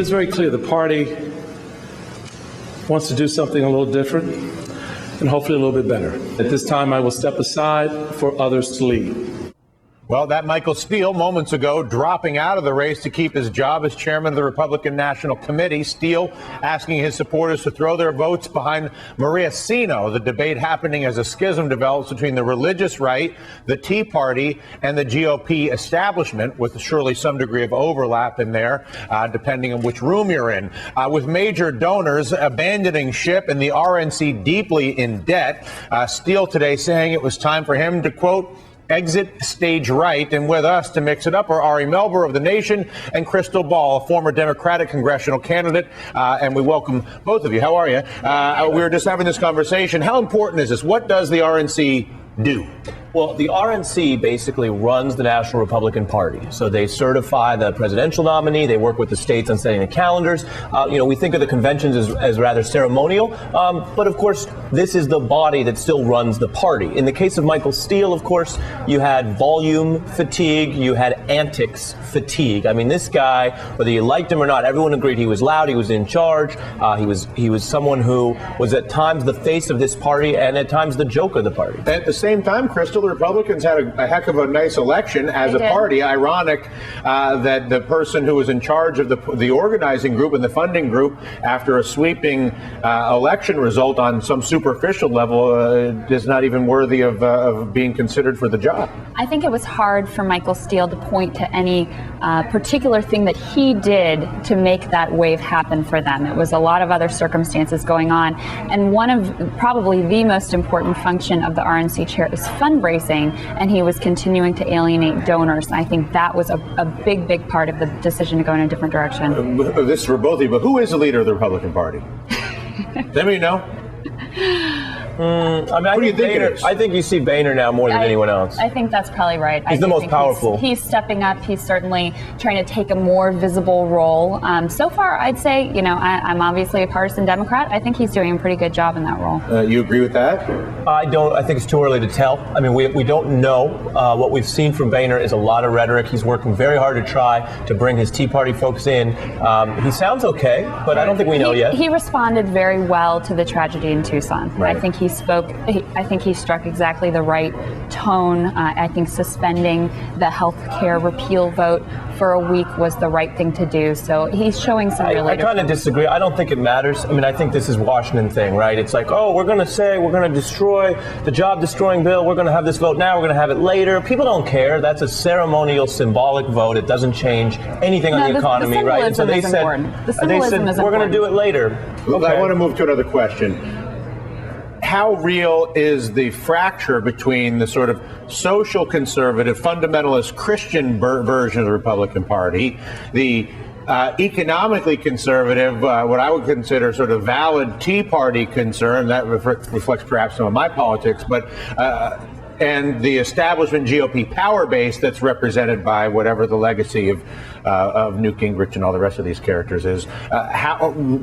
it's very clear the party wants to do something a little different and hopefully a little bit better. At this time, I will step aside for others to lead. Well, that Michael Steele moments ago dropping out of the race to keep his job as chairman of the Republican National Committee. Steele asking his supporters to throw their votes behind Maria Sino. The debate happening as a schism develops between the religious right, the Tea Party, and the GOP establishment, with surely some degree of overlap in there, depending on which room you're in. With major donors abandoning ship and the RNC deeply in debt, Steele today saying it was time for him to, quote, exit stage right. And with us to mix it up are Ari Melber of The Nation and Krystal Ball, a former Democratic congressional candidate. And we welcome both of you. How are you? We were just having this conversation. How important is this? What does the RNC do? Well, the RNC basically runs the National Republican Party. So they certify the presidential nominee. They work with the states on setting the calendars. We think of the conventions as rather ceremonial. But of course, this is the body that still runs the party. In the case of Michael Steele, of course, you had volume fatigue. You had antics fatigue. I mean, this guy, whether you liked him or not, everyone agreed he was loud. He was in charge. He was someone who was at times the face of this party and at times the joke of the party. At the same time, Krystal, the Republicans had a heck of a nice election as a party. Ironic that the person who was in charge of the organizing group and the funding group, after a sweeping election result on some superficial level, is not even worthy of being considered for the job. I think it was hard for Michael Steele to point to any particular thing that he did to make that wave happen for them. It was a lot of other circumstances going on. And one of probably the most important function of the RNC chair is fundraising, and he was continuing to alienate donors. I think that was a big, big part of the decision to go in a different direction. This is for both of you, but who is the leader of the Republican Party? Does anybody know? I think you see Boehner now more than anyone else. I think that's probably right. He's the most powerful. He's stepping up. He's certainly trying to take a more visible role. So far, I'd say, I'm obviously a partisan Democrat. I think he's doing a pretty good job in that role. You agree with that? I don't. I think it's too early to tell. I mean, we don't know. What we've seen from Boehner is a lot of rhetoric. He's working very hard to try to bring his Tea Party folks in. He sounds okay, but I don't think we know yet. He responded very well to the tragedy in Tucson. Right. I think I think he struck exactly the right tone. I think suspending the health care repeal vote for a week was the right thing to do. So he's showing some really. I kind of disagree. I don't think it matters. I mean, I think this is Washington thing, right? It's like, we're going to destroy the job-destroying bill. We're going to have this vote now. We're going to have it later. People don't care. That's a ceremonial, symbolic vote. It doesn't change anything on the economy, right? And so they said, we're going to do it later. Okay. I want to move to another question. How real is the fracture between the sort of social conservative, fundamentalist Christian version of the Republican Party, the economically conservative, what I would consider sort of valid Tea Party concern, that reflects perhaps some of my politics, but and the establishment GOP power base that's represented by whatever the legacy of Newt Gingrich and all the rest of these characters is?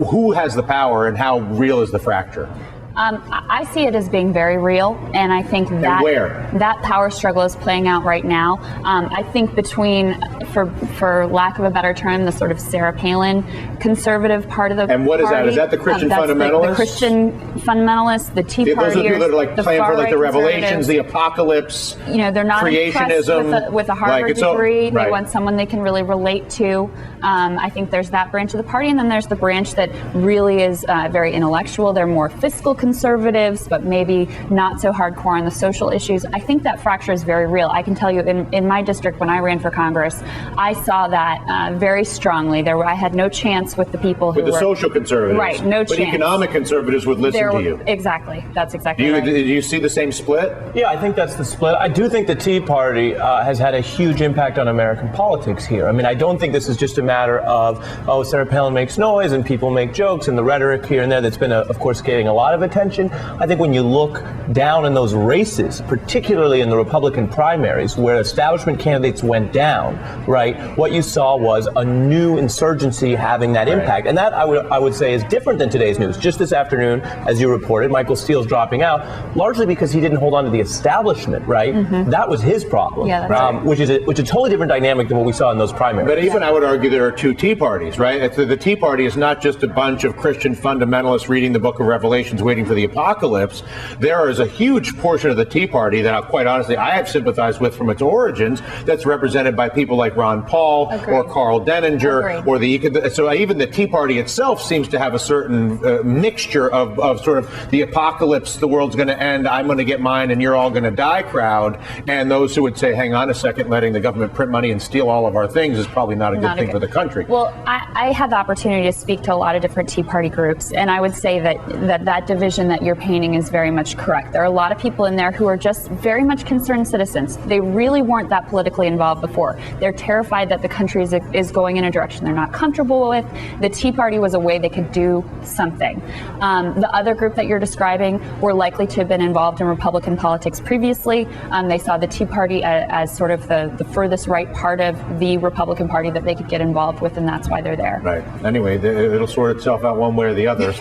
Who has the power and how real is the fracture? I see it as being very real, and I think that power struggle is playing out right now. I think between, for lack of a better term, the sort of Sarah Palin conservative part of the And what party, is that? Is that the Christian fundamentalists? The Christian fundamentalists, the Tea Partiers. Those are the people that are like playing for like the Revelations, the apocalypse, they're not creationism, with a Harvard degree. Right. They want someone they can really relate to. I think there's that branch of the party, and then there's the branch that really is very intellectual. They're more fiscal conservatives, but maybe not so hardcore on the social issues. I think that fracture is very real. I can tell you in my district, when I ran for Congress, I saw that very strongly. I had no chance with the people who were... With the social conservatives. Right, no chance. But economic conservatives would listen to you. Exactly. That's exactly right. Do you see the same split? Yeah, I think that's the split. I do think the Tea Party has had a huge impact on American politics here. I mean, I don't think this is just a matter of, Sarah Palin makes noise and people make jokes and the rhetoric here and there that's been, of course, getting a lot of attention. attention. I think when you look down in those races, particularly in the Republican primaries, where establishment candidates went down, right, what you saw was a new insurgency having that impact. And that, I would say, is different than today's news. Just this afternoon, as you reported, Michael Steele's dropping out, largely because he didn't hold on to the establishment, right? That was his problem, Yeah, that's right. which is a totally different dynamic than what we saw in those primaries. But even I would argue there are two Tea Parties, right? The Tea Party is not just a bunch of Christian fundamentalists reading the book of Revelations waiting for the apocalypse. There is a huge portion of the Tea Party that, quite honestly, I have sympathized with from its origins, that's represented by people like Ron Paul or Carl Denninger, or so even the Tea Party itself seems to have a certain mixture of sort of the apocalypse, the world's going to end, I'm going to get mine and you're all going to die crowd, and those who would say, hang on a second, letting the government print money and steal all of our things is probably not a good thing for the country. Well, I had the opportunity to speak to a lot of different Tea Party groups, and I would say that division that you're painting is very much correct. There are a lot of people in there who are just very much concerned citizens. They really weren't that politically involved before. They're terrified that the country is going in a direction they're not comfortable with. The Tea Party was a way they could do something. The other group that you're describing were likely to have been involved in Republican politics previously. They saw the Tea Party as sort of the furthest right part of the Republican Party that they could get involved with, and that's why they're there. Right. Anyway, it'll sort itself out one way or the other.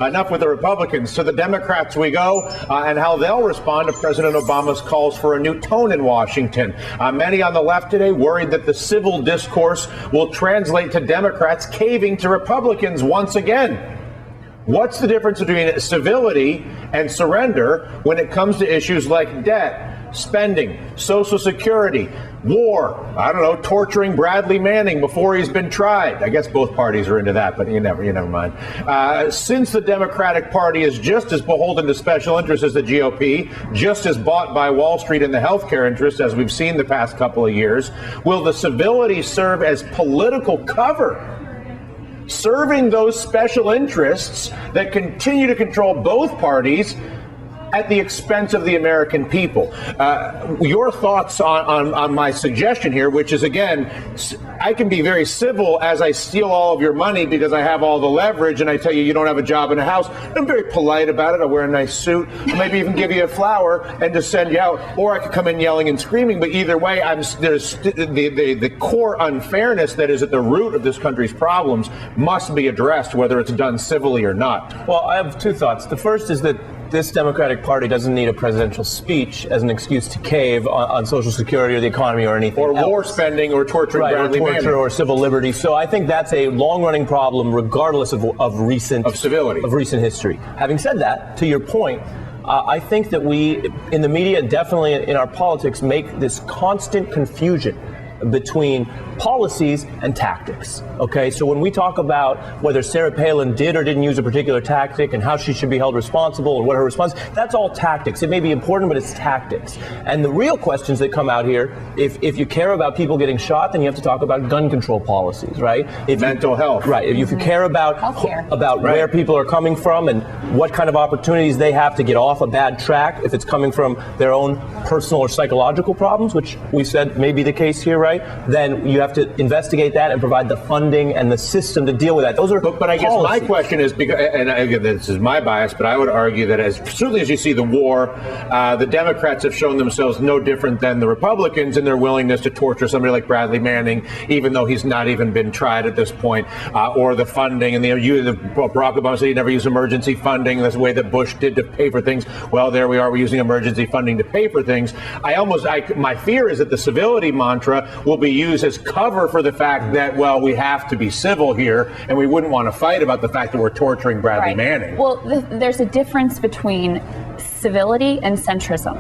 Enough with the Republicans. To the Democrats we go, and how they'll respond to President Obama's calls for a new tone in Washington. Many on the left today worried that the civil discourse will translate to Democrats caving to Republicans once again. What's the difference between civility and surrender when it comes to issues like debt, spending, Social Security, war, I don't know, torturing Bradley Manning before he's been tried? I guess both parties are into that, but you never mind. Since the Democratic Party is just as beholden to special interests as the GOP, just as bought by Wall Street and the healthcare interests as we've seen the past couple of years, will the civility serve as political cover, serving those special interests that continue to control both parties at the expense of the American people? Your thoughts on my suggestion here, which is, again, I can be very civil as I steal all of your money because I have all the leverage and I tell you don't have a job in a house. I'm very polite about it. I wear a nice suit. I maybe even give you a flower and just send you out. Or I could come in yelling and screaming. But either way, there's the core unfairness that is at the root of this country's problems must be addressed, whether it's done civilly or not. Well, I have two thoughts. The first is that this Democratic Party doesn't need a presidential speech as an excuse to cave on Social Security or the economy or anything or else. War spending or torturing Bradley Manning. Or civil liberty. So I think that's a long-running problem, regardless of recent history. Having said that, to your point, I think that we, in the media, definitely in our politics, make this constant confusion between policies and tactics. Okay, so when we talk about whether Sarah Palin did or didn't use a particular tactic and how she should be held responsible and what her response, that's all tactics. It may be important, but it's tactics. And the real questions that come out here, if you care about people getting shot, then you have to talk about gun control policies, right? Mental health. Right. If you care about where people are coming from and what kind of opportunities they have to get off a bad track, if it's coming from their own personal or psychological problems, which we said may be the case here, right? Then you have to investigate that and provide the funding and the system to deal with that. Those are But I guess my question is, because, and again, this is my bias, but I would argue that certainly as you see the war, the Democrats have shown themselves no different than the Republicans in their willingness to torture somebody like Bradley Manning, even though he's not even been tried at this point, or the funding. And Barack Obama said he never used emergency funding. That's the way that Bush did to pay for things. Well, there we are. We're using emergency funding to pay for things. My fear is that the civility mantra will be used as cover for the fact that, well, we have to be civil here, and we wouldn't want to fight about the fact that we're torturing Bradley Manning. Well, there's a difference between civility and centrism.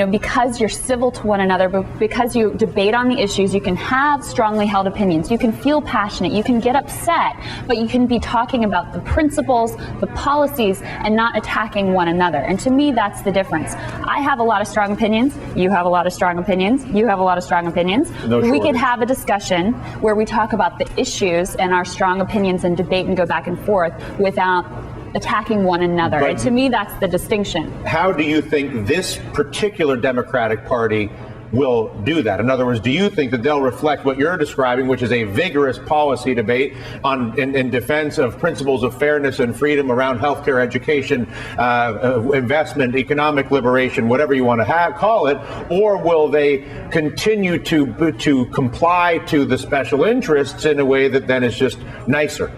Because you're civil to one another, but because you debate on the issues, you can have strongly held opinions. You can feel passionate. You can get upset, but you can be talking about the principles, the policies, and not attacking one another. And to me, that's the difference. I have a lot of strong opinions. You have a lot of strong opinions. You have a lot of strong opinions. We could have a discussion where we talk about the issues and our strong opinions and debate and go back and forth without attacking one another. And to me, that's the distinction. How do you think this particular Democratic Party will do that? In other words, do you think that they'll reflect what you're describing, which is a vigorous policy debate in defense of principles of fairness and freedom around healthcare, education, investment, economic liberation, whatever you want to call it, or will they continue to comply to the special interests in a way that then is just nicer?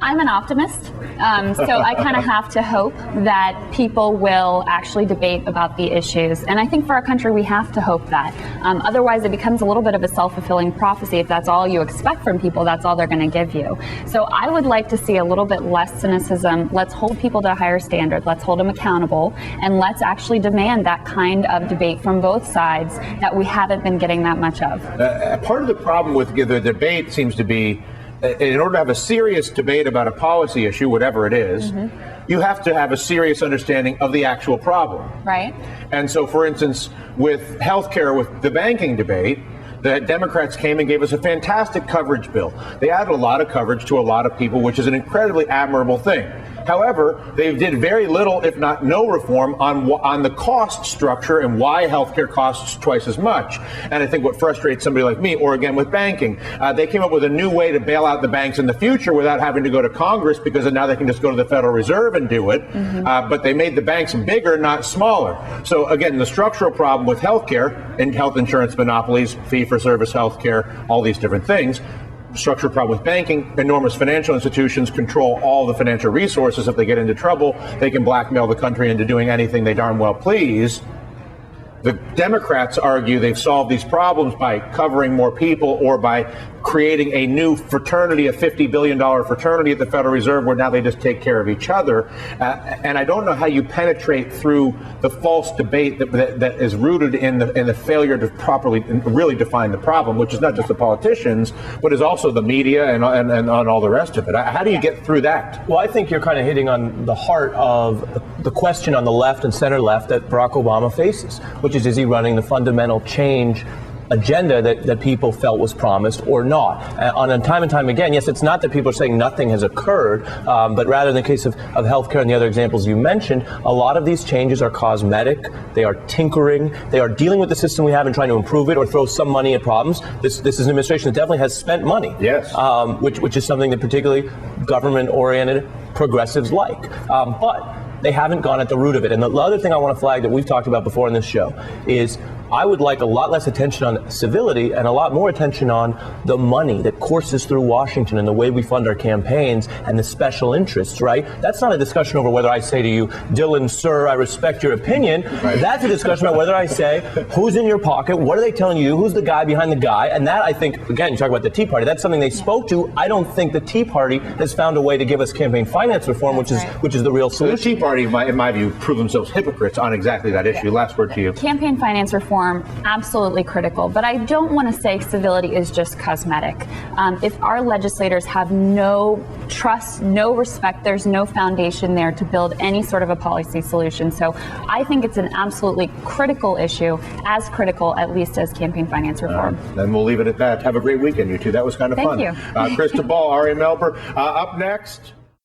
I'm an optimist, so I kind of have to hope that people will actually debate about the issues. And I think for our country, we have to hope that. Otherwise, it becomes a little bit of a self-fulfilling prophecy. If that's all you expect from people, that's all they're going to give you. So I would like to see a little bit less cynicism. Let's hold people to a higher standard. Let's hold them accountable. And let's actually demand that kind of debate from both sides that we haven't been getting that much of. Part of the problem with the debate seems to be, in order to have a serious debate about a policy issue, whatever it is, you have to have a serious understanding of the actual problem. Right. And so, for instance, with healthcare, with the banking debate, the Democrats came and gave us a fantastic coverage bill. They added a lot of coverage to a lot of people, which is an incredibly admirable thing. However, they did very little, if not no reform on the cost structure and why healthcare costs twice as much. And I think what frustrates somebody like me, or again with banking, they came up with a new way to bail out the banks in the future without having to go to Congress, because now they can just go to the Federal Reserve and do it. But they made the banks bigger, not smaller. So again, the structural problem with healthcare and health insurance monopolies, fee-for-service healthcare, all these different things. Structural problem with banking, enormous financial institutions control all the financial resources. If they get into trouble, they can blackmail the country into doing anything they darn well please. The Democrats argue they've solved these problems by covering more people or by creating a new fraternity, a $50 billion fraternity at the Federal Reserve, where now they just take care of each other. And I don't know how you penetrate through the false debate that is rooted in the failure to properly really define the problem, which is not just the politicians, but is also the media and all the rest of it. How do you get through that? Well, I think you're kind of hitting on the heart of the question on the left and center left that Barack Obama faces, which is he running the fundamental change agenda that people felt was promised or not? On time and time again, yes, it's not that people are saying nothing has occurred, but rather in the case of healthcare and the other examples you mentioned, a lot of these changes are cosmetic, they are tinkering, they are dealing with the system we have and trying to improve it or throw some money at problems. This is an administration that definitely has spent money, yes, which is something that particularly government-oriented progressives like. But they haven't gone at the root of it. And the other thing I want to flag that we've talked about before in this show is I would like a lot less attention on civility and a lot more attention on the money that courses through Washington and the way we fund our campaigns and the special interests, right? That's not a discussion over whether I say to you, Dylan, sir, I respect your opinion. Right. That's a discussion about whether I say, who's in your pocket? What are they telling you? Who's the guy behind the guy? And that, I think, again, you talk about the Tea Party. That's something they spoke to. I don't think the Tea Party has found a way to give us campaign finance reform, which is the real solution. So the Tea Party, in my view, prove themselves hypocrites on exactly that issue. Last word to you. Campaign finance reform, absolutely critical, but I don't want to say civility is just cosmetic. If our legislators have no trust, no respect, there's no foundation there to build any sort of a policy solution. So I think it's an absolutely critical issue, as critical at least as campaign finance reform. Then we'll leave it at that. Have a great weekend, you two. That was kind of fun. Thank you. Krystal, Ari Melber. Up next,